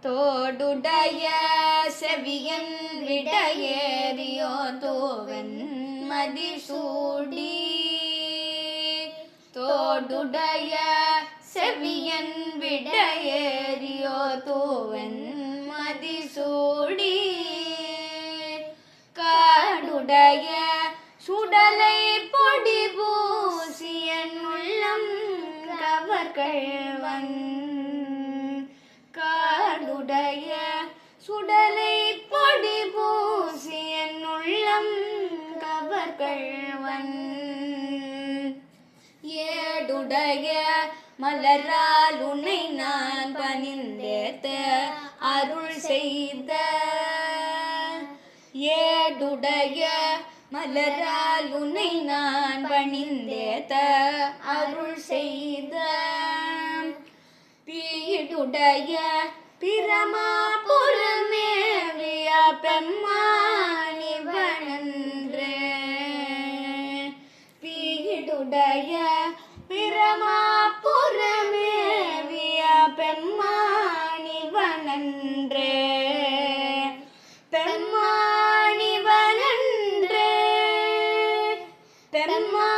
தோடுடைய செவியன் விடையேறியோ தூவன் மதிசூடி தோடுடைய செவியன் விடையேறியோ தூவன் மதிசூடி காடுடைய சுடலை பொடி பூசியன் உள்ளம் கவர்கள்வன் காடுடைய சுடலை பொடி பூசியன் உள்ளம் கவர்கள்வன் ஏடுடைய மலரால் உன்னை நான் பணிந்தேத்த அருள் செய்த ஏடுடைய மலரால் உன்னை நான் பணிந்தேத்த அருள் செய்த பீடுடைய பிரமாபுரமேவிய பெம்மானிவனன்றே பீடுடைய பிரமாபுரமேவிய பெம்மானிவனன்றே பெம்மானிவனன்றே பெம்மா